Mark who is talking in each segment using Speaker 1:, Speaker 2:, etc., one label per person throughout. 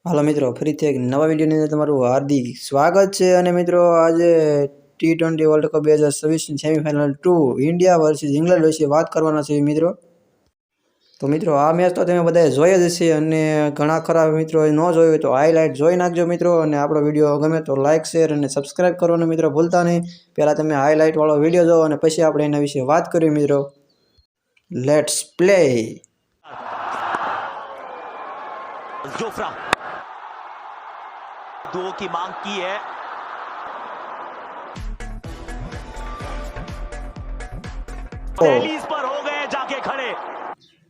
Speaker 1: હાલો મિત્રો, ફરીથી એક નવા વિડીયોની અંદર તમારું હાર્દિક સ્વાગત છે. અને મિત્રો આજે T20 world cup 2026 semifinal 2 India versus England વિશે વાત કરવાના છે મિત્રો. તો મિત્રો આ મેચ તો તમે બધાએ જોઈ જ હશે, અને ઘણા ખરા મિત્રો ન જોયું તો હાઇલાઇટ જોઈ નાખજો મિત્રો. અને આપણો વિડીયો ગમે તો લાઇક, શેર અને સબસ્ક્રાઇબ કરવાનું મિત્રો ભૂલતા નહીં. પહેલાં તમે હાઇલાઇટ વાળો વિડીયો જોવો અને પછી આપણે એના વિશે વાત કરીએ મિત્રો. Let's play.
Speaker 2: जोफ्रा दो की मांग की है। रिलीज पर हो गए जाके खड़े।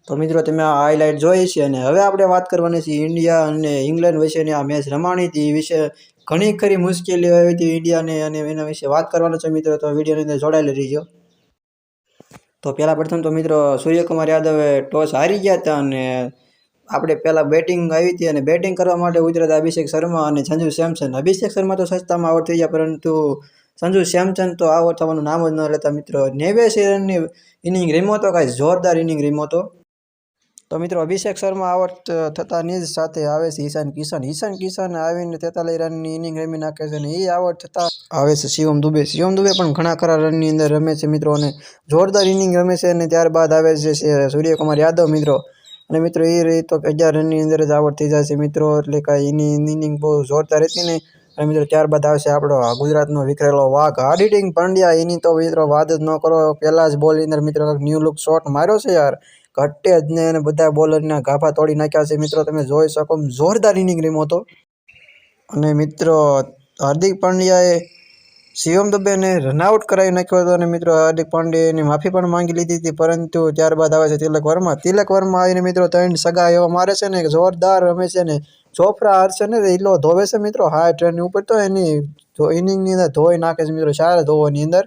Speaker 1: તો મિત્રો તમે આ હાઇલાઇટ જોઈ છે, અને હવે આપણે વાત કરવાની છે ઇન્ડિયા અને ઇંગ્લેન્ડ વિશેની. આ મેચ રમાણી હતી એ વિશે ઘણી ખરી મુશ્કેલીઓ આવી હતી ઇન્ડિયાને, અને એના વિશે વાત કરવાનો છે મિત્રો. તો વિડીયોની અંદર જોડાયેલી રહીજો. તો પહેલાં પ્રથમ તો મિત્રો સૂર્યકુમાર યાદવે ટોસ હારી ગયા હતા, અને આપણે પહેલાં બેટિંગ આવી હતી, અને બેટિંગ કરવા માટે ઉતર્યા અભિષેક શર્મા અને સંજુ સેમસન. અભિષેક શર્મા તો સસ્તામાં આઉટ થઈ ગયા, પરંતુ સંજુ સેમસન તો આઉટ થવાનું નામ જ ન લેતા મિત્રો. 89 રનની ઇનિંગ રમ્યો હતો, કાંઈ જોરદાર ઇનિંગ રમ્યો હતો. તો મિત્રો અભિષેક શર્મા આઉટ થતાની જ સાથે આવે છે ઈશાન કિશન આવીને 43 રનની ઇનિંગ રમી નાખે છે, અને એ આઉટ થતાં આવે છે શિવમ દુબે પણ ઘણા ખરા રનની અંદર રમે છે મિત્રો, અને જોરદાર ઇનિંગ રમે છે. અને ત્યારબાદ આવે છે સૂર્યકુમાર યાદવ મિત્રો, અને મિત્રો એ રહી તો 11 રનની અંદર જ આઉટ થઈ જાય છે મિત્રો. એટલે કાંઈ એની ઇનિંગ બહુ જોરદાર હતી નહીં. અને મિત્રો ત્યારબાદ આવશે આપણો ગુજરાતનો વિખરેલો વાઘ હાર્દિક પંડ્યા. એની તો મિત્રો વાત જ ન કરો. પહેલા જ બોલની અંદર મિત્રો ન્યૂ લુક શોટ માર્યો છે યાર, ઘટે જ ને, અને બધા બોલરના ગાભા તોડી નાખ્યા છે મિત્રો. તમે જોઈ શકો જોરદાર ઇનિંગ રમ્યો હતો. અને મિત્રો હાર્દિક પાંડ્યાએ શિવમ દુબેને રનઆઉટ કરાવી નાખ્યો હતો, અને મિત્રો હાર્દિક પાંડ્યાની માફી પણ માંગી લીધી હતી. પરંતુ ત્યારબાદ આવે છે તિલક વર્મા આવીને મિત્રો 3 સગા એવા મારે છે ને, જોરદાર રમે છે. ને જોફ્રા હર્ષ ને ઈલો ધોવે છે મિત્રો 60 રનની ઉપર, તો એની ઇનિંગની અંદર ધોઈ નાખે છે મિત્રો 4 ઓવરની અંદર.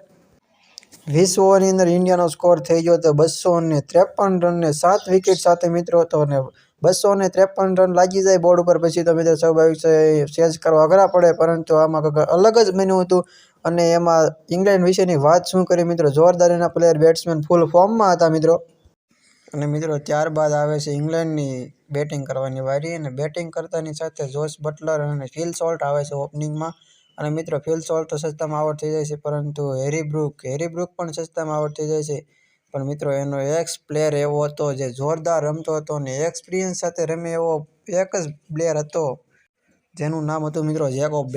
Speaker 1: 20 ઓવરની અંદર ઇન્ડિયાનો સ્કોર થઈ ગયો હતો 253 રન ને 7 વિકેટ સાથે મિત્રો હતો. અને 253 રન લાગી જાય બોર્ડ ઉપર પછી તો મિત્રો સ્વાભાવિક છે ચેઝ કરવા અઘરા પડે, પરંતુ આમાં કંઈક અલગ જ બન્યું હતું. અને એમાં ઇંગ્લેન્ડ વિશેની વાત શું કરી મિત્રો, જોરદાર એના પ્લેયર બેટ્સમેન ફૂલ ફોર્મમાં હતા મિત્રો. અને મિત્રો ત્યારબાદ આવે છે ઇંગ્લેન્ડની બેટિંગ કરવાની વારી, અને બેટિંગ કરતાની સાથે જોશ બટલર અને ફિલ સોલ્ટ આવે છે ઓપનિંગમાં. અને મિત્રો ફિલ સોલ્ટ તો સસ્તામાં આઉટ થઈ જાય છે, પરંતુ હેરી બ્રુક પણ સસ્તામાં આઉટ થઈ જાય છે. પણ મિત્રો એનો એક્સ પ્લેયર એવો હતો જે જોરદાર રમતો હતો, અને એક્સપિરિયન્સ સાથે રમે એવો એક જ પ્લેયર હતો જેનું નામ હતું મિત્રો જેકોબ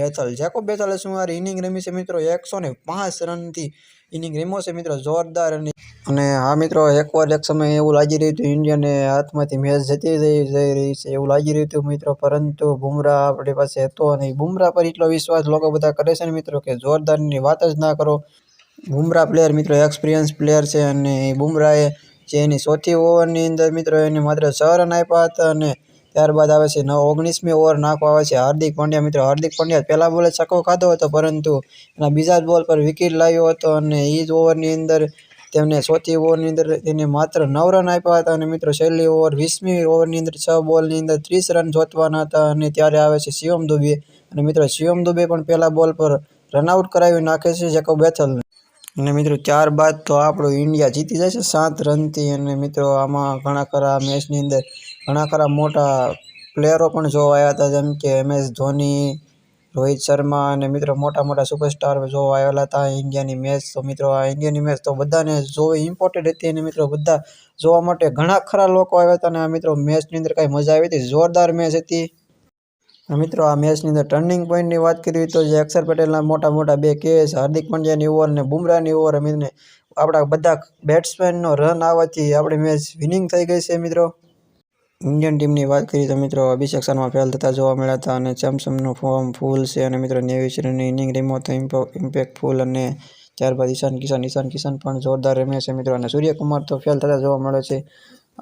Speaker 1: બેથલે શું યાર ઇનિંગ રમી છે મિત્રો. 105 રનથી ઇનિંગ રમ્યો છે મિત્રો, જોરદાર. અને હા મિત્રો એકવાર એક સમય એવું લાગી રહ્યું હતું ઇન્ડિયાને હાથમાંથી મેચ જતી જઈ રહી છે એવું લાગી રહ્યું હતું મિત્રો, પરંતુ બુમરાહ આપણી પાસે હતો, અને બુમરાહ પર એટલો વિશ્વાસ લોકો બધા કરે છે ને મિત્રો કે જોરદારની વાત જ ના કરો. બુમરાહ પ્લેયર મિત્રો એક્સપિરિયન્સ પ્લેયર છે, અને બુમરાહે જે એની 100મી ઓવરની અંદર મિત્રો એને માત્ર 6 રન આપ્યા હતા. અને ત્યારબાદ આવે છે 19મી ઓવર નાખવા આવે છે હાર્દિક પંડ્યા પહેલા બોલે છક્કો ખાધો હતો, પરંતુ એના બીજા જ બોલ પર વિકેટ લાવ્યો હતો. અને એ જ ઓવરની અંદર તેમને 100મી ઓવરની અંદર એને માત્ર 9 રન આપ્યા હતા. અને મિત્રો છેલ્લી ઓવર 20મી ઓવરની અંદર 6 બોલની અંદર 30 રન જોતવાના હતા. અને ત્યારે આવે છે શિવમ દુબે, અને મિત્રો શિવમ દુબે પણ પહેલા બોલ પર રનઆઉટ કરાવી નાખે છે જેકોબ બેથલને. અને મિત્રો ત્યારબાદ તો આપણું ઇન્ડિયા જીતી જાય છે 7 રનથી. અને મિત્રો આમાં ઘણા ખરા મેચની અંદર ઘણા ખરા મોટા પ્લેયરો પણ જોવા આવ્યા હતા, જેમ કે MS ધોની, રોહિત શર્મા, અને મિત્રો મોટા સુપરસ્ટાર જોવા આવેલા હતા ઇન્ડિયાની મેચ. તો મિત્રો આ ઇન્ડિયાની મેચ તો બધાને જોવી ઇમ્પોર્ટન્ટ હતી, અને મિત્રો બધા જોવા માટે ઘણા ખરા લોકો આવ્યા હતા. અને આ મિત્રો મેચની અંદર કાંઈ મજા આવી હતી, જોરદાર મેચ હતી. મિત્રો આ મેચની અંદર ટર્નિંગ પોઈન્ટની વાત કરવી તો જે અક્ષર પટેલના મોટા 2 કેચ, હાર્દિક પંડ્યાની ઓવર અને બુમરાહની ઓવર રમીને આપણા બધા બેટ્સમેનનો રન આવવાથી આપણી મેચ વિનિંગ થઈ ગઈ છે મિત્રો. ઇન્ડિયન ટીમની વાત કરીએ તો મિત્રો અભિષેક શર્મા ફેલ થતા જોવા મળ્યા હતા, અને સેમસનનું ફોર્મ ફૂલ છે. અને મિત્રો 89 રનની ઇનિંગ રમ્યો હતો ઇમ્પેક્ટફુલ. અને ત્યારબાદ ઈશાન કિશન પણ જોરદાર રમે છે મિત્રો. અને સૂર્યકુમાર તો ફેલ થતા જોવા મળે છે.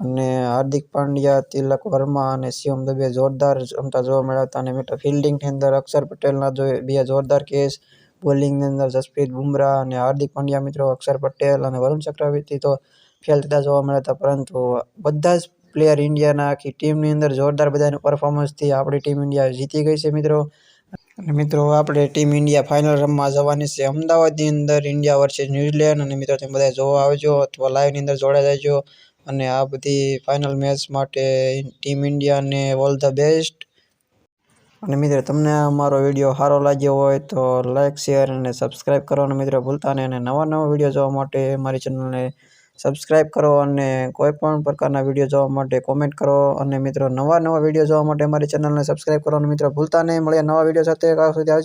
Speaker 1: અને હાર્દિક પાંડ્યા, તિલક વર્મા અને શિવમ દુબે જોરદાર રમતા જોવા મળ્યા હતા. અને મિત્રો ફિલ્ડિંગની અંદર અક્ષર પટેલના 2 જોરદાર કેચ, બોલિંગની અંદર જસપ્રીત બુમરાહ અને હાર્દિક પાંડ્યા મિત્રો અક્ષર પટેલ અને વરુણ ચક્રવર્તી તો ફેલ થતા જોવા મળ્યા હતા. પરંતુ બધા જ પ્લેયર ઇન્ડિયાના આખી ટીમની અંદર જોરદાર બધાનું પરફોર્મન્સથી આપણી ટીમ ઇન્ડિયા જીતી ગઈ છે મિત્રો. અને મિત્રો આપણે ટીમ ઇન્ડિયા ફાઇનલ રમવા જવાની છે અમદાવાદની અંદર ઇન્ડિયા વર્સિસ ન્યૂઝીલેન્ડ. અને મિત્રો તમે બધા જોવા આવજો અથવા લાઈવની અંદર જોડાઈ જજો. અને આ બધી ફાઇનલ મેચ માટે ટીમ ઇન્ડિયાને ઓલ ધ બેસ્ટ. અને મિત્રો તમને અમારો વિડીયો સારો લાગ્યો હોય તો લાઇક શેર અને સબસ્ક્રાઈબ કરવાનું મિત્રો ભૂલતા નહીં. અને નવા વિડીયો જોવા માટે મારી ચેનલને સબસ્ક્રાઈબ કરો અને કોઈ પણ પ્રકારના વિડીયો જોવા માટે કોમેન્ટ કરો. અને મિત્રો નવા વિડીયો જોવા માટે મારી ચેનલને સબસ્ક્રાઈબ કરવાનું મિત્રો ભૂલતા નહીં. મળીએ નવા વિડીયો સાથે. ત્યાં સુધી આવજો.